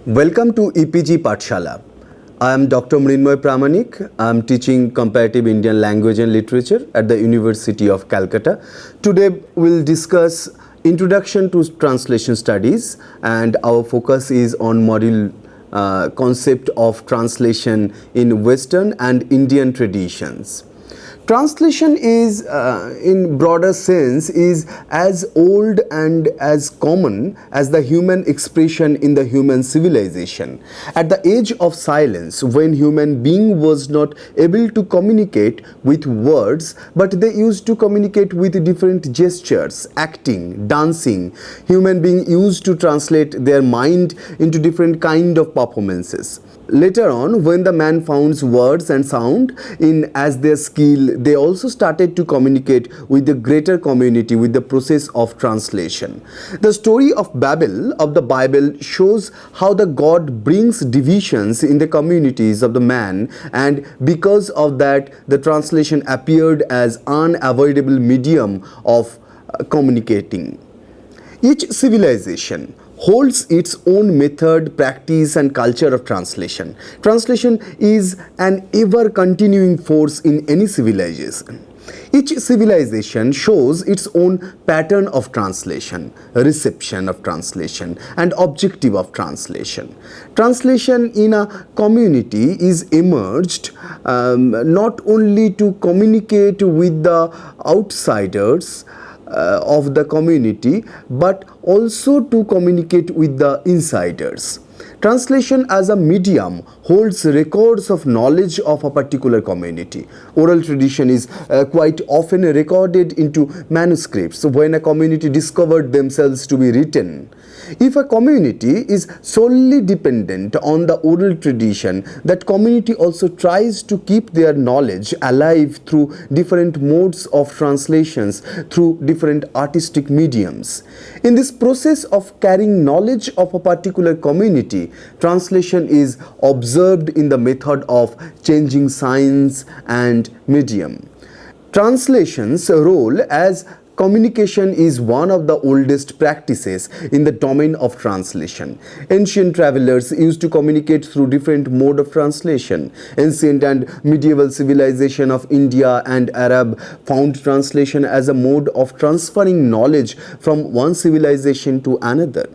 Welcome to EPG Pathshala. I am Dr. Mrinmoy Pramanik. I am teaching comparative Indian language and literature at the University of Calcutta. Today we will discuss Introduction to Translation Studies, and our focus is on module concept of translation in Western and Indian traditions. Translation is, in broader sense, is as old and as common as the human expression in the human civilization. At the age of silence, when human being was not able to communicate with words, but they used to communicate with different gestures, acting, dancing, human being used to translate their mind into different kind of performances. Later on, when the man found words and sound in as their skill, they also started to communicate with the greater community with the process of translation. The story of Babel of the Bible shows how the God brings divisions in the communities of the man, and because of that, the translation appeared as unavoidable medium of communicating. Each civilization holds its own method, practice and culture of translation. Translation is an ever-continuing force in any civilization. Each civilization shows its own pattern of translation, reception of translation and objective of translation. Translation in a community is emerged not only to communicate with the outsiders of the community, but also to communicate with the insiders. Translation as a medium holds records of knowledge of a particular community. Oral tradition is quite often recorded into manuscripts when a community discovered themselves to be written. If a community is solely dependent on the oral tradition, that community also tries to keep their knowledge alive through different modes of translations, through different artistic mediums. In this process of carrying knowledge of a particular community, translation is observed in the method of changing signs and medium. Translation's role as communication is one of the oldest practices in the domain of translation. Ancient travelers used to communicate through different modes of translation. Ancient and medieval civilization of India and Arab found translation as a mode of transferring knowledge from one civilization to another.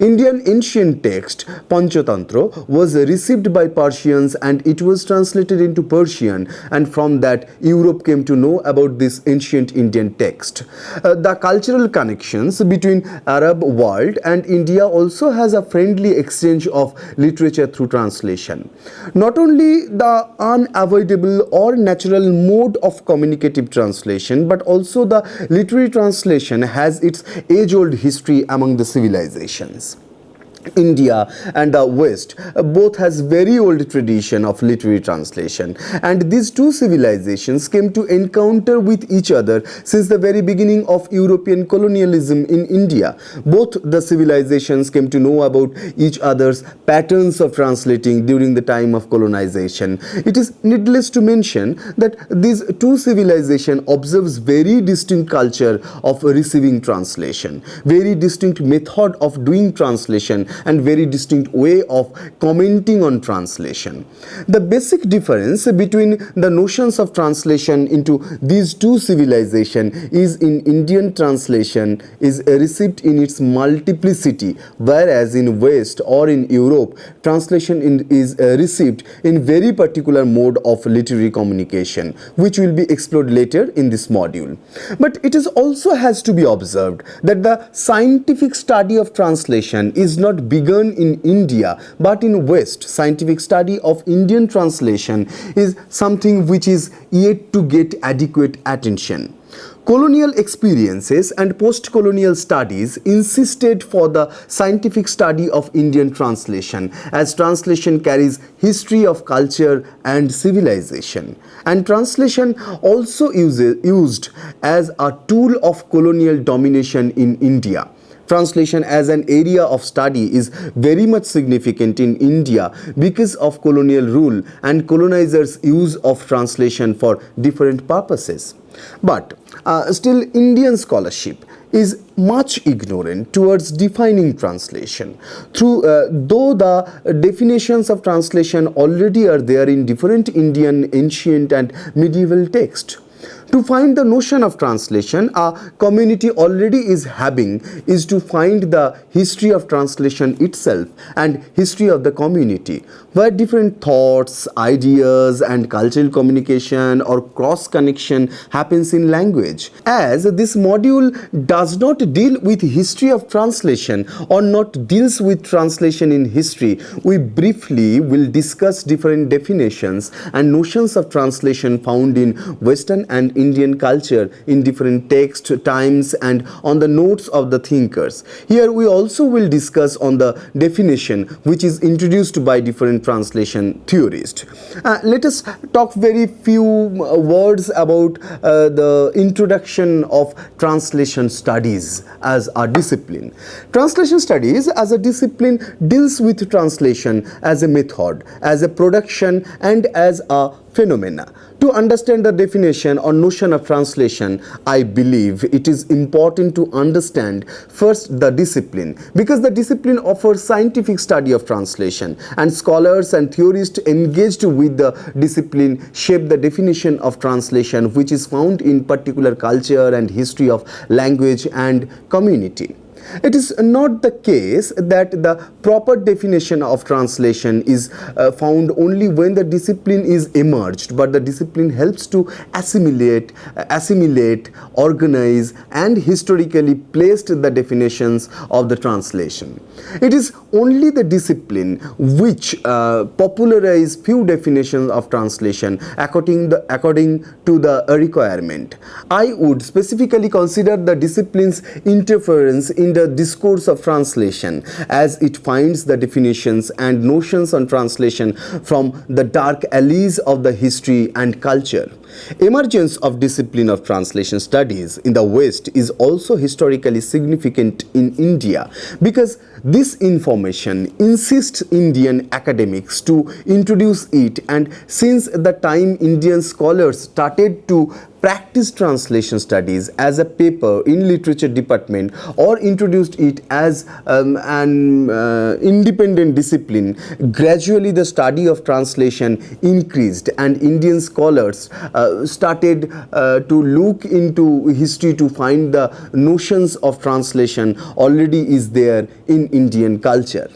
Indian ancient text Panchatantra was received by Persians and it was translated into Persian, and from that Europe came to know about this ancient Indian text. The cultural connections between Arab world and India also has a friendly exchange of literature through translation. Not only the unavoidable or natural mode of communicative translation, but also the literary translation has its age-old history among the civilizations. India and the West both has very old tradition of literary translation, and these two civilizations came to encounter with each other since the very beginning of European colonialism in India. Both the civilizations came to know about each other's patterns of translating during the time of colonization. It is needless to mention that these two civilizations observes very distinct culture of receiving translation, very distinct method of doing translation, and very distinct way of commenting on translation. The basic difference between the notions of translation into these two civilizations is in Indian translation is received in its multiplicity, whereas in West or in Europe translation is received in very particular mode of literary communication, which will be explored later in this module. But it is also has to be observed that the scientific study of translation is not begun in India but in West. Scientific study of Indian translation is something which is yet to get adequate attention. Colonial experiences and post-colonial studies insisted for the scientific study of Indian translation, as translation carries history of culture and civilization, and translation also used as a tool of colonial domination in India. translation as an area of study is very much significant in India because of colonial rule and colonizers' use of translation for different purposes. But still, Indian scholarship is much ignorant towards defining translation. Though the definitions of translation already are there in different Indian ancient and medieval texts. To find the notion of translation, a community already is having is to find the history of translation itself and history of the community, where different thoughts, ideas and cultural communication or cross connection happens in language. As this module does not deal with history of translation or not deals with translation in history, we briefly will discuss different definitions and notions of translation found in Western and Indian culture in different texts, times and on the notes of the thinkers. Here we also will discuss on the definition which is introduced by different translation theorists. Let us talk very few words about the introduction of translation studies as a discipline. Translation studies as a discipline deals with translation as a method, as a production and as a phenomena. To understand the definition or notion of translation, I believe it is important to understand first the discipline, because the discipline offers scientific study of translation, and scholars and theorists engaged with the discipline shape the definition of translation which is found in particular culture and history of language and community. It is not the case that the proper definition of translation is found only when the discipline is emerged, but the discipline helps to assimilate, organize and historically placed the definitions of the translation. It is only the discipline which popularize few definitions of translation according to the requirement. I would specifically consider the discipline's interference in the discourse of translation, as it finds the definitions and notions on translation from the dark alleys of the history and culture. Emergence of discipline of translation studies in the West is also historically significant in India, because this information insists Indian academics to introduce it, and since the time Indian scholars started to practice translation studies as a paper in literature department or introduced it as an independent discipline, gradually the study of translation increased and Indian scholars started to look into history to find the notions of translation already is there in Indian culture.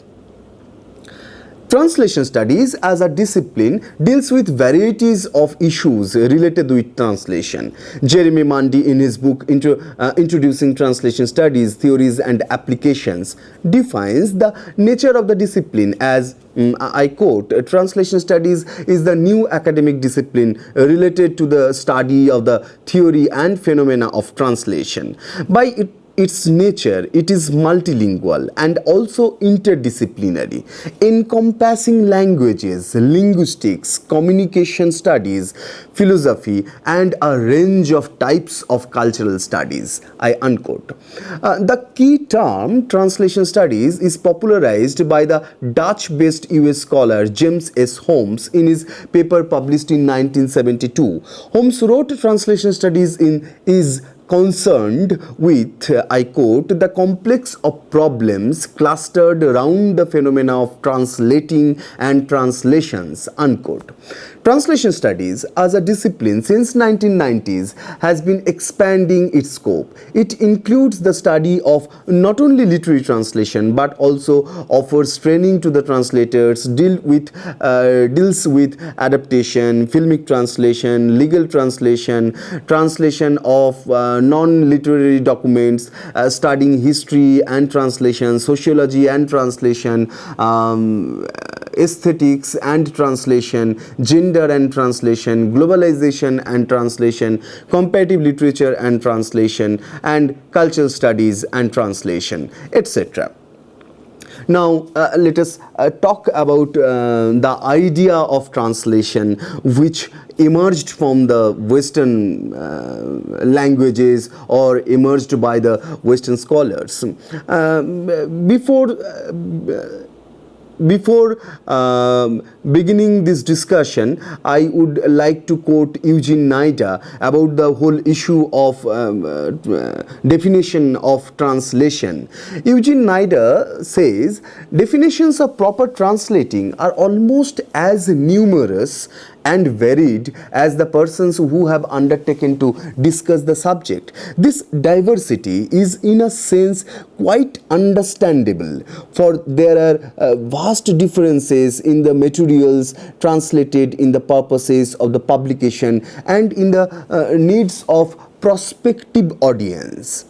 Translation studies as a discipline deals with varieties of issues related with translation. Jeremy Mundy, in his book Introducing Translation Studies, Theories and Applications, defines the nature of the discipline as, I quote, translation studies is the new academic discipline related to the study of the theory and phenomena of translation. By its nature, it is multilingual and also interdisciplinary, encompassing languages, linguistics, communication studies, philosophy, and a range of types of cultural studies. I unquote. The key term translation studies is popularized by the Dutch-based US scholar James S. Holmes in his paper published in 1972. Holmes wrote translation studies is concerned with, I quote, the complex of problems clustered around the phenomena of translating and translations, unquote. Translation studies as a discipline since 1990s has been expanding its scope. It includes the study of not only literary translation but also offers training to the translators, deals with adaptation, filmic translation, legal translation, translation of non-literary documents, studying history and translation, sociology and translation, aesthetics and translation, gender and translation, globalization and translation, comparative literature and translation, and cultural studies and translation, etc. Now, let us talk about the idea of translation which emerged from the Western languages or emerged by the Western scholars. Before beginning this discussion, I would like to quote Eugene Nida about the whole issue of definition of translation. Eugene Nida says, definitions of proper translating are almost as numerous and varied as the persons who have undertaken to discuss the subject. This diversity is in a sense quite understandable, for there are vast differences in the materials translated, in the purposes of the publication, and in the needs of prospective audience.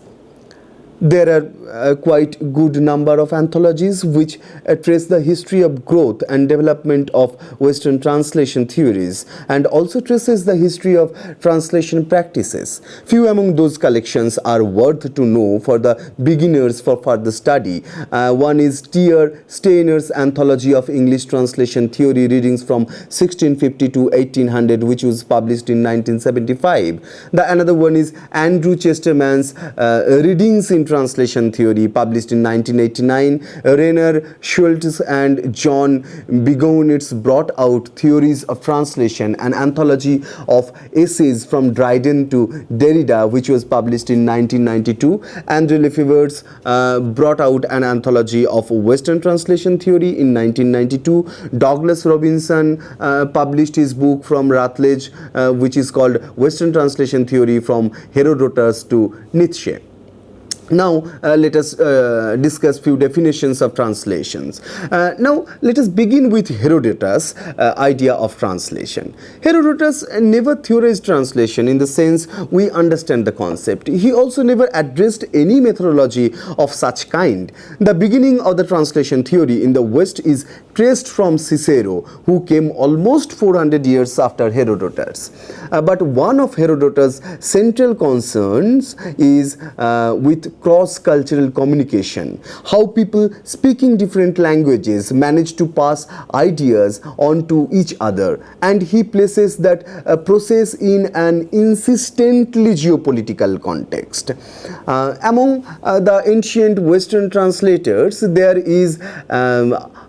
There are quite good number of anthologies which trace the history of growth and development of Western translation theories, and also traces the history of translation practices. Few among those collections are worth to know for the beginners for further study. One is T.R. Steiner's Anthology of English Translation Theory, readings from 1650 to 1800, which was published in 1975. The another one is Andrew Chesterman's Readings in Translation Theory, published in 1989. Rainer Schultz and John Begonitz brought out Theories of Translation, an anthology of essays from Dryden to Derrida, which was published in 1992. André Lefever's brought out an anthology of Western Translation Theory in 1992. Douglas Robinson published his book from Routledge, which is called Western Translation Theory from Herodotus to Nietzsche. Now, let us discuss few definitions of translations. Now, let us begin with Herodotus' idea of translation. Herodotus never theorized translation in the sense we understand the concept. He also never addressed any methodology of such kind. The beginning of the translation theory in the West is traced from Cicero, who came almost 400 years after Herodotus. But one of Herodotus' central concerns is with cross-cultural communication, how people speaking different languages manage to pass ideas on to each other, and he places that process in an insistently geopolitical context. Among the ancient Western translators, there is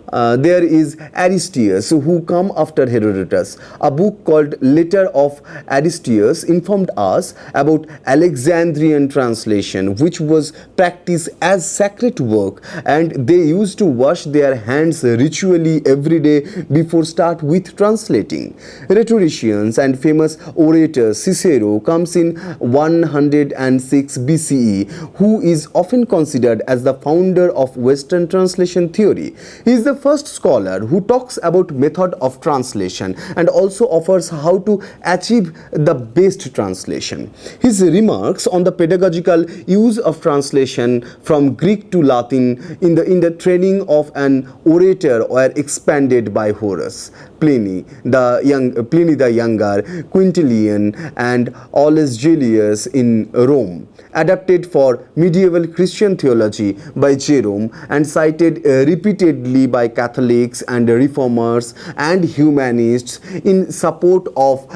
Aristeas, who come after Herodotus. A book called Letter of Aristeas informed us about Alexandrian translation, which was practiced as sacred work, and they used to wash their hands ritually every day before start with translating. Rhetoricians and famous orator Cicero comes in 106 BCE, who is often considered as the founder of Western translation theory. He is the first scholar who talks about method of translation and also offers how to achieve the best translation. His remarks on the pedagogical use of translation from Greek to Latin in the training of an orator were expanded by Horace, Pliny the Younger, Quintilian, and Aulus Gellius in Rome, adapted for medieval Christian theology by Jerome, and cited repeatedly by Catholics and Reformers and Humanists in support of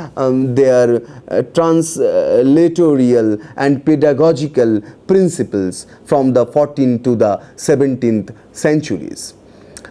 their translatorial and pedagogical principles from the 14th to the 17th centuries.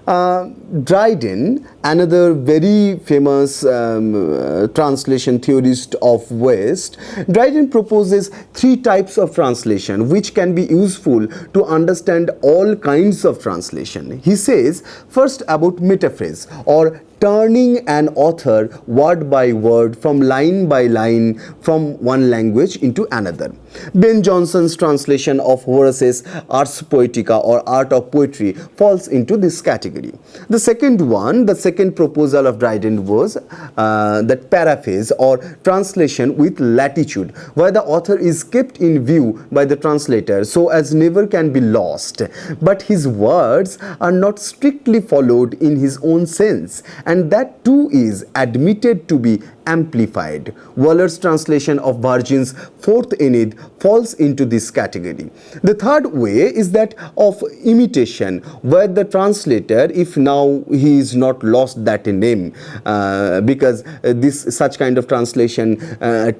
Dryden, another very famous translation theorist of West, Dryden proposes three types of translation which can be useful to understand all kinds of translation. He says, first, about metaphrase, or turning an author word by word, from line by line, from one language into another. Ben Jonson's translation of Horace's Ars Poetica, or Art of Poetry, falls into this category. The second proposal of Dryden was that paraphrase, or translation with latitude, where the author is kept in view by the translator so as never can be lost, but his words are not strictly followed in his own sense, and that too is admitted to be amplified. Waller's translation of Virgin's fourth Aeneid falls into this category. The third way is that of imitation, where the translator, if now he is not lost that name, because such kind of translation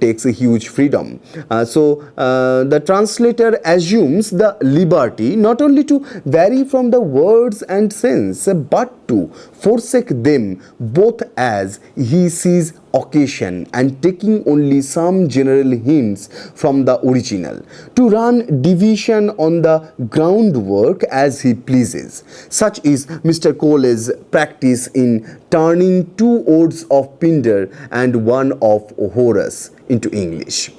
takes a huge freedom. So the translator assumes the liberty not only to vary from the words and sense, but to forsake them both as he sees occasion and taking only some general hints from the original, to run division on the groundwork as he pleases. Such is Mr. Cole's practice in turning two odes of Pindar and one of Horace into English.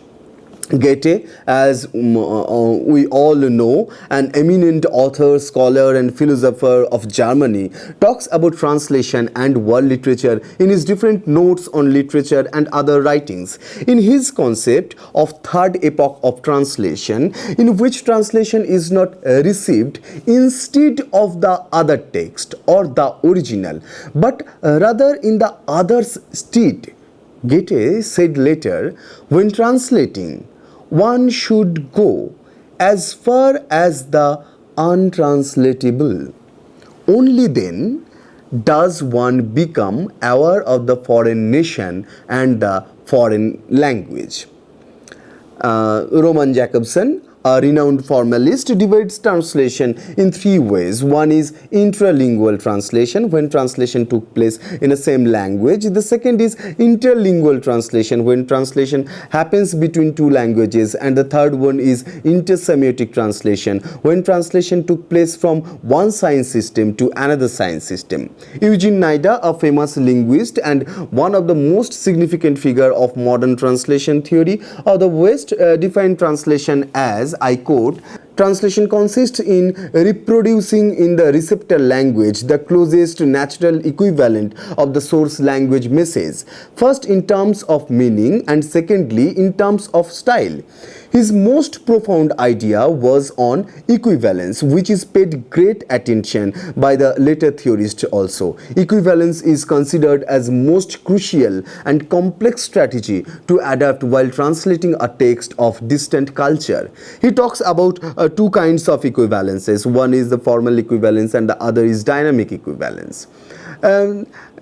Goethe, as we all know, an eminent author, scholar and philosopher of Germany, talks about translation and world literature in his different notes on literature and other writings. In his concept of third epoch of translation, in which translation is not received instead of the other text or the original, but rather in the other's stead, Goethe said later, when translating, one should go as far as the untranslatable. Only then does one become aware of the foreign nation and the foreign language. Roman Jakobson, a renowned formalist, divides translation in three ways. One is intralingual translation, when translation took place in the same language. The second is interlingual translation, when translation happens between two languages. And the third one is intersemiotic translation, when translation took place from one science system to another science system. Eugene Nida, a famous linguist and one of the most significant figure of modern translation theory of the West, defined translation as, I quote, translation consists in reproducing in the receptor language the closest natural equivalent of the source language message, first in terms of meaning and secondly in terms of style. His most profound idea was on equivalence, which is paid great attention by the later theorists also. Equivalence is considered as most crucial and complex strategy to adapt while translating a text of distant culture. He talks about two kinds of equivalences. One is the formal equivalence and the other is dynamic equivalence.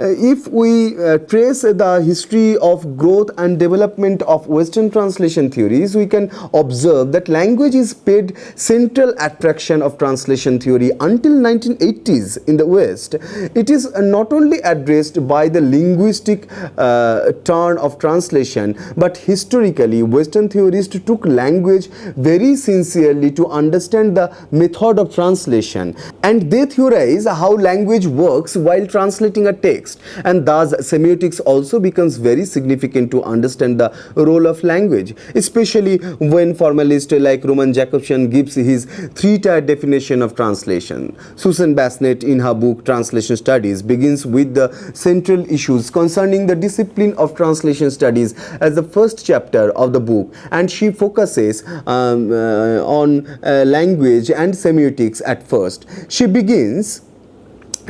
If we trace the history of growth and development of Western translation theories, we can observe that language is paid central attraction of translation theory until 1980s in the West. It is not only addressed by the linguistic turn of translation, but historically Western theorists took language very sincerely to understand the method of translation, and they theorize how language works while translating a text. And thus semiotics also becomes very significant to understand the role of language, especially when formalists like Roman Jakobson gives his three-tier definition of translation. Susan Bassnett, in her book Translation Studies, begins with the central issues concerning the discipline of translation studies as the first chapter of the book, and she focuses on language and semiotics at first. She begins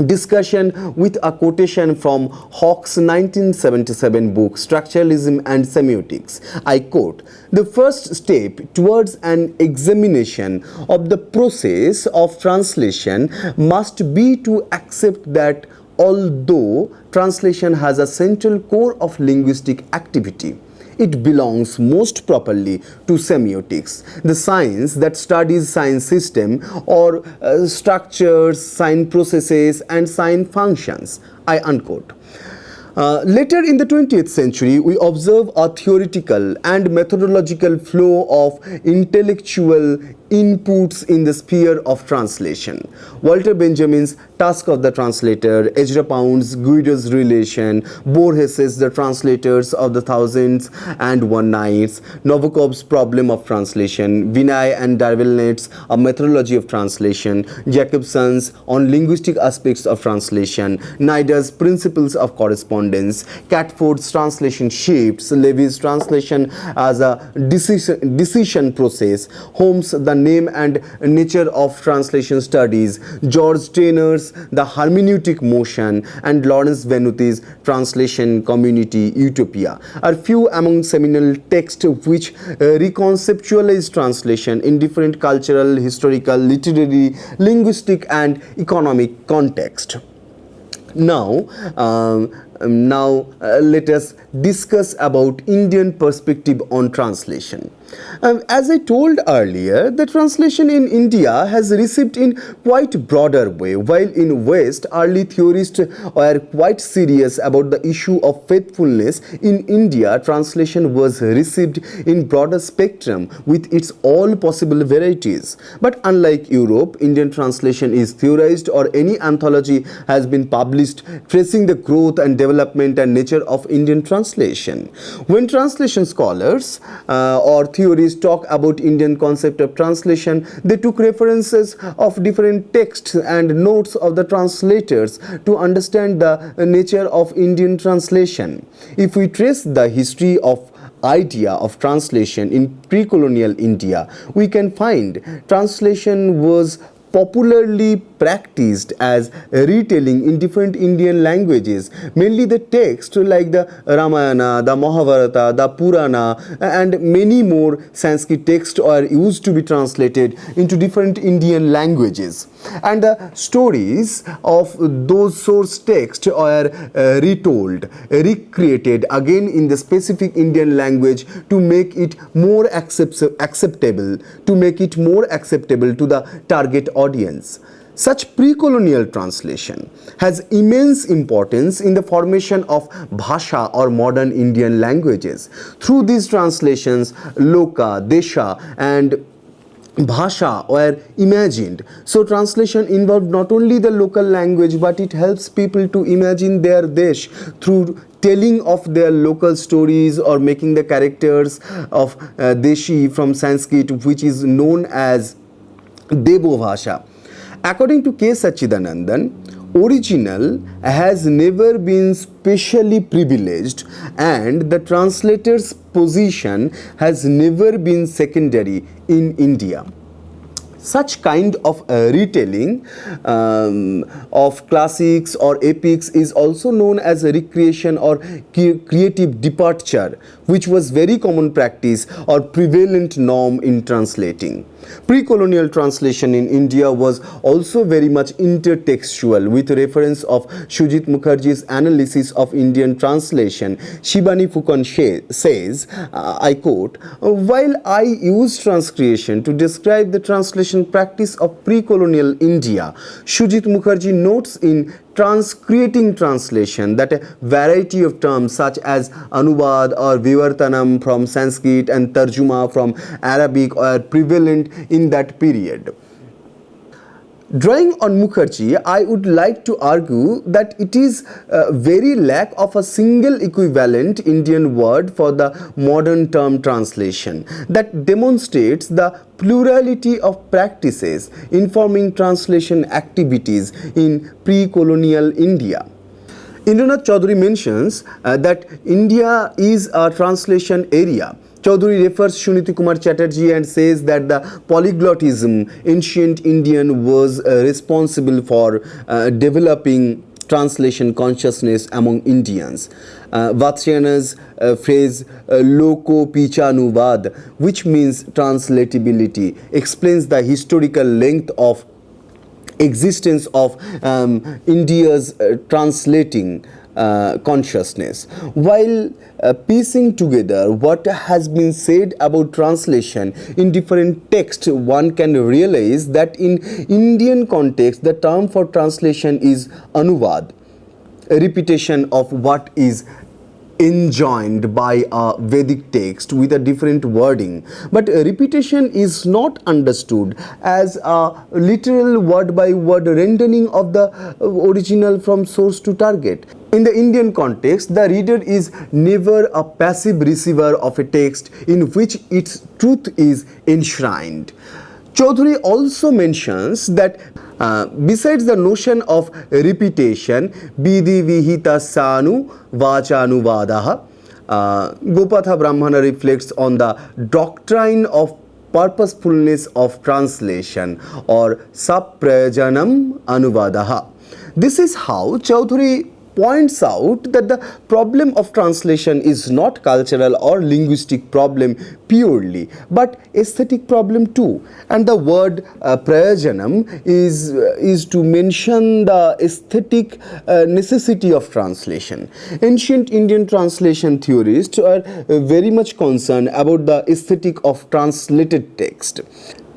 discussion with a quotation from Hawke's 1977 book Structuralism and Semiotics. I quote, "The first step towards an examination of the process of translation must be to accept that although translation has a central core of linguistic activity, it belongs most properly to semiotics, the science that studies sign system or structures, sign processes and sign functions." I unquote. Later in the 20th century, we observe a theoretical and methodological flow of intellectual inputs in the sphere of translation. Walter Benjamin's Task of the Translator, Ezra Pound's Guido's Relation, Borges's The Translators of the Thousands and One Nights, Nabokov's Problem of Translation, Vinay and Darvelnet's A Methodology of Translation, Jakobson's On Linguistic Aspects of Translation, Nida's Principles of Correspondence, Catford's Translation Shifts, Levy's Translation as a Decision Process, Holmes' The Name and Nature of Translation Studies, George Trainor's Miller's The Hermeneutic Motion, and Lawrence Venuti's Translation Community Utopia are few among seminal texts which reconceptualize translation in different cultural, historical, literary, linguistic, and economic context. Now, let us discuss about Indian perspective on translation. As I told earlier, the translation in India has received in quite broader way, while in West, early theorists were quite serious about the issue of faithfulness. In India, translation was received in broader spectrum with its all possible varieties. But unlike Europe, Indian translation is theorized, or any anthology has been published tracing the growth and development and nature of Indian translation. When translation scholars or theorists talk about Indian concept of translation, they took references of different texts and notes of the translators to understand the nature of Indian translation. If we trace the history of idea of translation in pre-colonial India, we can find translation was popularly practiced as retelling in different Indian languages, mainly the text like the Ramayana, the Mahabharata, the Purana, and many more Sanskrit texts are used to be translated into different Indian languages. And the stories of those source texts are retold, recreated again in the specific Indian language to make it more acceptable to the target audience. Such pre-colonial translation has immense importance in the formation of bhasha or modern Indian languages. Through these translations, loka, desha, and bhasha were imagined. So translation involved not only the local language, but it helps people to imagine their desh through telling of their local stories or making the characters of deshi from Sanskrit, which is known as Devo Bhasha. According to K. Sachidanandan, original has never been specially privileged and the translator's position has never been secondary in India. Such kind of retelling of classics or epics is also known as a recreation or creative departure, which was very common practice or prevalent norm in translating. Pre-colonial translation in India was also very much intertextual, with reference of Sujit Mukherjee's analysis of Indian translation. Shibani Fukan says, I quote, "While I use transcreation to describe the translation practice of pre-colonial India, Sujit Mukherjee notes in transcreating translation that a variety of terms such as anubad or vivartanam from Sanskrit and tarjuma from Arabic are prevalent in that period." Drawing on Mukherjee, I would like to argue that it is very lack of a single equivalent Indian word for the modern term translation that demonstrates the plurality of practices informing translation activities in pre-colonial India. Indranath Chaudhary mentions that India is a translation area. Chaudhary refers Suniti Kumar Chatterjee and says that the polyglottism ancient Indian was responsible for developing translation consciousness among Indians. Vatsyana's phrase loko pichanuvad, which means translatability, explains the historical length of existence of India's translating consciousness. While piecing together what has been said about translation in different texts, one can realize that in Indian context the term for translation is anuvad, a repetition of what is enjoined by a Vedic text with a different wording. But repetition is not understood as a literal word by word rendering of the original from source to target. In the Indian context, the reader is never a passive receiver of a text in which its truth is enshrined. Chaudhary also mentions that besides the notion of repetition, Vidhi Vihita Sanu Vachanuvadaha, Gopatha Brahmana reflects on the doctrine of purposefulness of translation or Saprajanam Anuvadaha. This is how Chowdhury points out that the problem of translation is not cultural or linguistic problem purely, but aesthetic problem too. And the word prayojanam is to mention the aesthetic necessity of translation. Ancient Indian translation theorists are very much concerned about the aesthetic of translated text.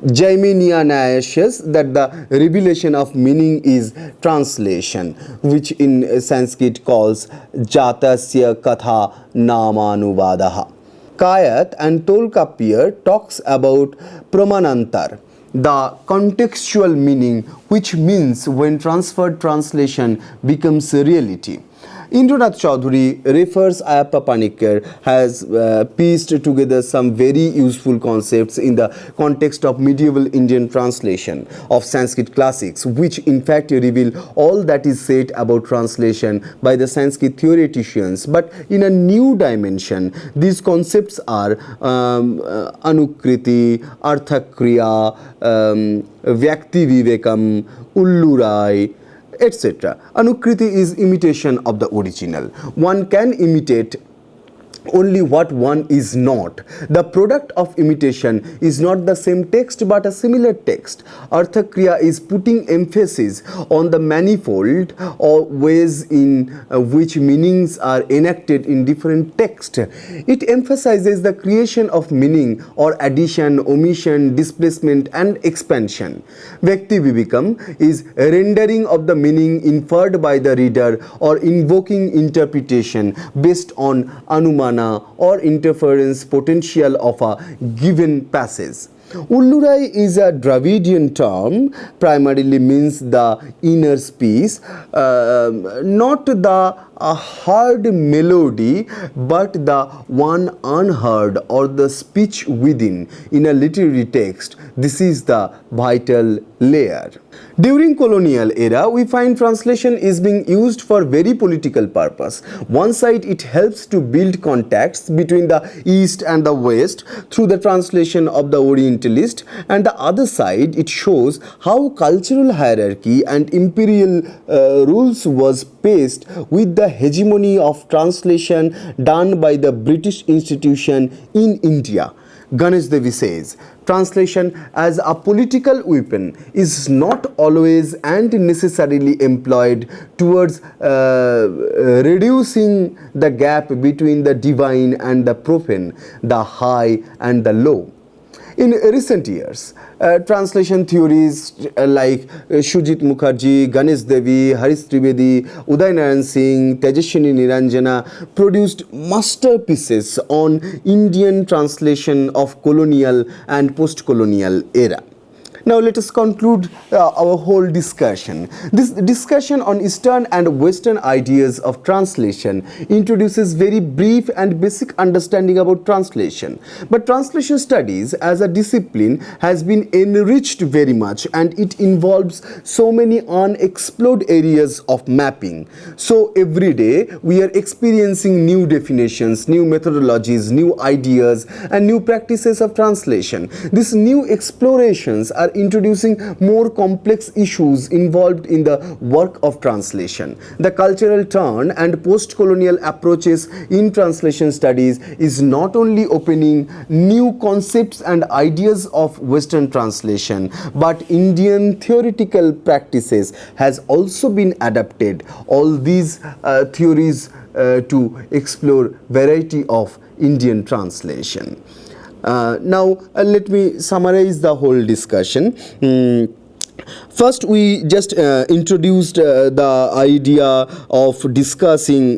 Jaiminiana assures that the revelation of meaning is translation, which in Sanskrit calls Jatasya Katha Namanuvadaha. Kayat and Tolkappir talks about Pramanantar, the contextual meaning, which means when transferred translation becomes a reality. Indranath Chaudhuri refers Ayappa Panikkar has pieced together some very useful concepts in the context of medieval Indian translation of Sanskrit classics, which in fact reveal all that is said about translation by the Sanskrit theoreticians, but in a new dimension. These concepts are Anukriti, Arthakriya, Vyakti Vivekam, Ullurai, etc. Anukriti is imitation of the original. One can imitate only what one is not. The product of imitation is not the same text but a similar text. Arthakriya is putting emphasis on the manifold or ways in which meanings are enacted in different texts. It emphasizes the creation of meaning or addition, omission, displacement and expansion. Vyakti Vivekam is rendering of the meaning inferred by the reader or invoking interpretation based on anumana or interference potential of a given passage. Ullurai is a Dravidian term, primarily means the inner space, not the heard melody, but the one unheard or the speech within in a literary text. This is the vital layer. During colonial era, we find translation is being used for very political purpose. One side, it helps to build contacts between the East and the West through the translation of the Orientalist, and the other side, it shows how cultural hierarchy and imperial rules was paced with the hegemony of translation done by the British institution in India. Ganesh Devi says, translation as a political weapon is not always and necessarily employed towards reducing the gap between the divine and the profane, the high and the low. In recent years, translation theories like Shujit Mukherjee, Ganesh Devi, Harish Trivedi, Uday Narayan Singh, Tejaswini Niranjana produced masterpieces on Indian translation of colonial and post-colonial era. Now let us conclude our whole discussion. This discussion on Eastern and Western ideas of translation introduces very brief and basic understanding about translation. But translation studies as a discipline has been enriched very much, and it involves so many unexplored areas of mapping. So every day we are experiencing new definitions, new methodologies, new ideas and new practices of translation. These new explorations are introducing more complex issues involved in the work of translation. The cultural turn and post-colonial approaches in translation studies is not only opening new concepts and ideas of Western translation, but Indian theoretical practices has also been adapted. All these theories to explore variety of Indian translation. Now let me summarize the whole discussion. First, we just introduced the idea of discussing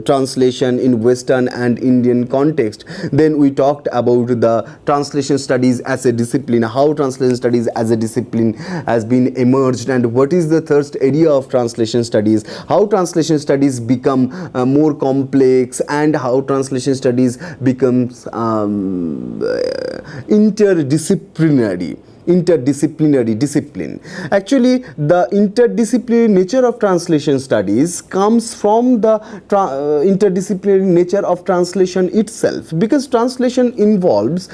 translation in Western and Indian context. Then we talked about the translation studies as a discipline, how translation studies as a discipline has been emerged, and what is the third area of translation studies, how translation studies become more complex, and how translation studies becomes interdisciplinary interdisciplinary discipline. Actually, the interdisciplinary nature of translation studies comes from the interdisciplinary nature of translation itself, because translation involves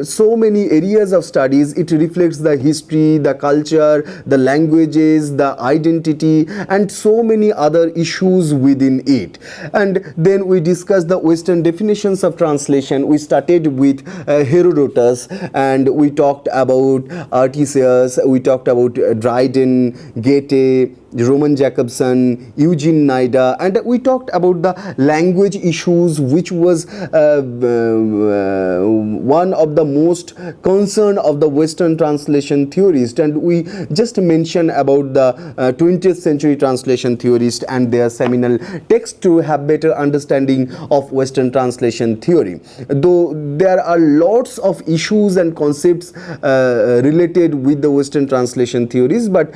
so many areas of studies. It reflects the history, the culture, the languages, the identity, and so many other issues within it. And then we discussed the Western definitions of translation. We started with Herodotus, and we talked about Artesius, we talked about Dryden, Goethe, Roman Jacobson, Eugene Nida, and we talked about the language issues, which was one of the most concern of the Western translation theorists. And we just mentioned about the 20th century translation theorists and their seminal text to have better understanding of Western translation theory. Though there are lots of issues and concepts related with the Western translation theories, but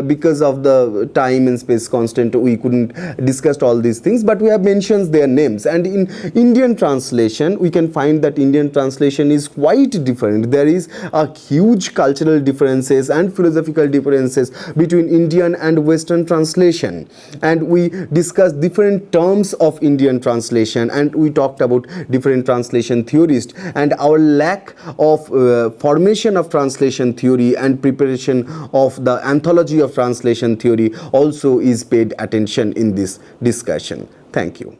because of the time and space constant, we couldn't discuss all these things, but we have mentioned their names. And in Indian translation, we can find that Indian translation is quite different. There is a huge cultural differences and philosophical differences between Indian and Western translation, and we discussed different terms of Indian translation, and we talked about different translation theorists, and our lack of formation of translation theory and preparation of the anthology of translation theory also is paid attention in this discussion. Thank you.